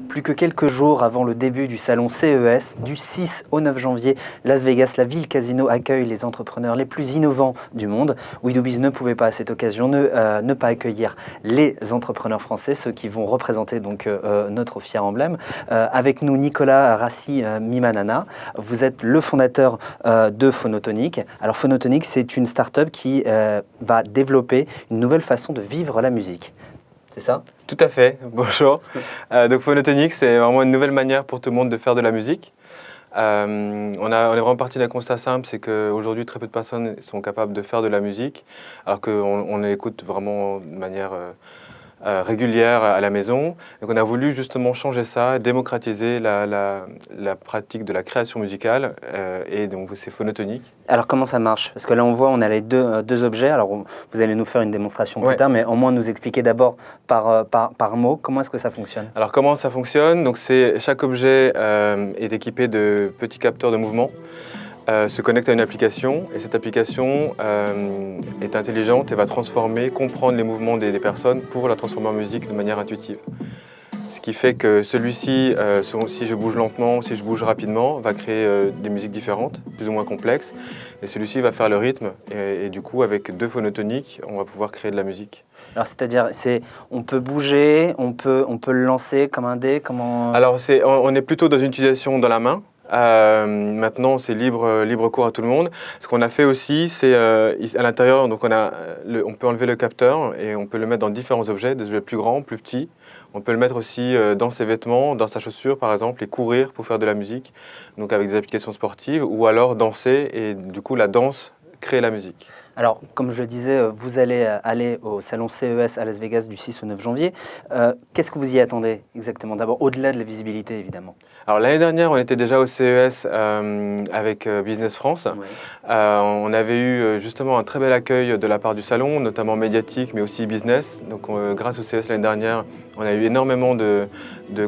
Plus que quelques jours avant le début du salon CES, du 6 au 9 janvier, Las Vegas, la ville casino, accueille les entrepreneurs les plus innovants du monde. We Do Biz ne pouvait pas à cette occasion ne pas accueillir les entrepreneurs français, ceux qui vont représenter donc notre fier emblème. Avec nous, Nicolas Rassi Mimanana, vous êtes le fondateur de Phonotonic. Alors Phonotonic, c'est une start-up qui va développer une nouvelle façon de vivre la musique. C'est ça ? Tout à fait, bonjour. Donc Phonotonic, c'est vraiment une nouvelle manière pour tout le monde de faire de la musique. On est vraiment parti d'un constat simple, c'est qu'aujourd'hui très peu de personnes sont capables de faire de la musique, alors qu'on l'écoute vraiment de manière régulière à la maison. Donc on a voulu justement changer ça, démocratiser la pratique de la création musicale, et donc c'est Phonotonic. Alors comment ça marche? Parce que là on voit, on a les deux objets. Alors vous allez nous faire une démonstration plus tard, mais au moins nous expliquer d'abord par mot comment est-ce que ça fonctionne. Alors comment ça fonctionne? Donc chaque objet est équipé de petits capteurs de mouvement. Se connecte à une application et cette application est intelligente et va comprendre les mouvements des personnes pour la transformer en musique de manière intuitive. Ce qui fait que celui-ci, si je bouge lentement, si je bouge rapidement, va créer des musiques différentes, plus ou moins complexes. Et celui-ci va faire le rythme et du coup, avec deux phonotoniques, on va pouvoir créer de la musique. Alors c'est-à-dire, on peut bouger, on peut le lancer comme un dé, comment... Alors on est plutôt dans une utilisation dans la main. Maintenant, c'est libre cours à tout le monde. Ce qu'on a fait aussi, c'est à l'intérieur, donc on peut enlever le capteur et on peut le mettre dans différents objets, des objets plus grands, plus petits. On peut le mettre aussi dans ses vêtements, dans sa chaussure par exemple, et courir pour faire de la musique, donc avec des applications sportives, ou alors danser, et du coup la danse crée la musique. Alors, comme je le disais, vous allez aller au salon CES à Las Vegas du 6 au 9 janvier. Qu'est-ce que vous y attendez exactement? D'abord, au-delà de la visibilité, évidemment. Alors, l'année dernière, on était déjà au CES avec Business France. Ouais. On avait eu justement un très bel accueil de la part du salon, notamment médiatique, mais aussi business. Donc, grâce au CES l'année dernière, on a eu énormément de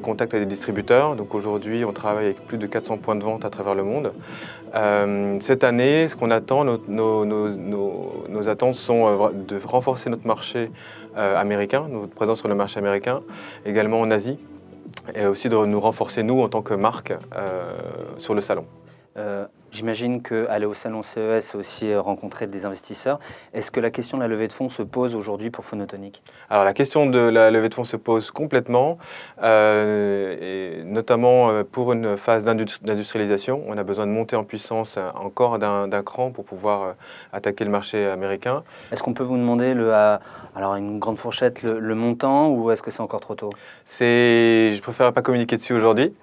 contacts avec des distributeurs. Donc, aujourd'hui, on travaille avec plus de 400 points de vente à travers le monde. Cette année, ce qu'on attend, nos attentes sont de renforcer notre marché américain, notre présence sur le marché américain, également en Asie, et aussi de nous renforcer, nous, en tant que marque, sur le salon. J'imagine qu'aller au salon CES, c'est aussi rencontrer des investisseurs. Est-ce que la question de la levée de fonds se pose aujourd'hui pour Phonotonic? Alors la question de la levée de fonds se pose complètement, et notamment pour une phase d'industrialisation. On a besoin de monter en puissance encore d'un cran pour pouvoir attaquer le marché américain. Est-ce qu'on peut vous demander, alors une grande fourchette, le montant, ou est-ce que c'est encore trop tôt? Je préfère pas communiquer dessus aujourd'hui.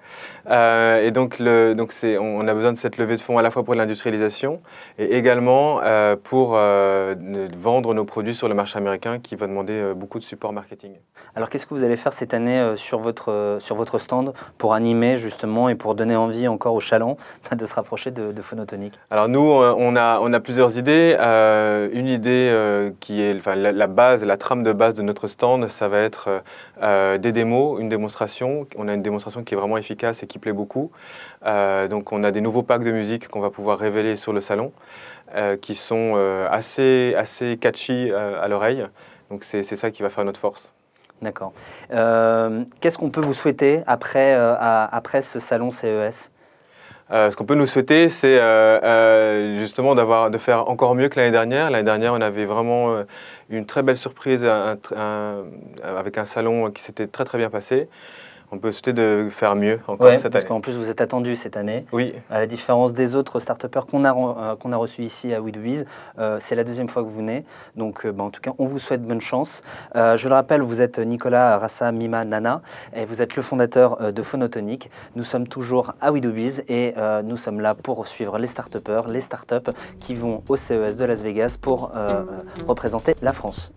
Et donc, on a besoin de cette levée de fonds à la fois pour l'industrialisation et également pour vendre nos produits sur le marché américain qui va demander beaucoup de support marketing. Alors qu'est-ce que vous allez faire cette année sur votre stand pour animer justement et pour donner envie encore aux chalands de se rapprocher de Phonotonic? Alors nous, on a plusieurs idées. Une idée qui est la base, la trame de base de notre stand, ça va être des démos, une démonstration. On a une démonstration qui est vraiment efficace et qui plaît beaucoup. Donc on a des nouveaux packs de musique qu'on va pouvoir révéler sur le salon, qui sont assez catchy à l'oreille. Donc c'est ça qui va faire notre force. D'accord. Qu'est-ce qu'on peut vous souhaiter après ce salon CES? Ce qu'on peut nous souhaiter, c'est justement de faire encore mieux que l'année dernière. L'année dernière, on avait vraiment une très belle surprise avec un salon qui s'était très très bien passé. On peut souhaiter de faire mieux encore cette année. Parce qu'en plus, vous êtes attendu cette année. Oui. À la différence des autres start-upers qu'on a reçus ici à We Do Biz, c'est la deuxième fois que vous venez. Donc, en tout cas, on vous souhaite bonne chance. Je le rappelle, vous êtes Nicolas Rassi Mimanana et vous êtes le fondateur de Phonotonic. Nous sommes toujours à We Do Biz et nous sommes là pour suivre les start-upers, les start-up qui vont au CES de Las Vegas pour représenter la France.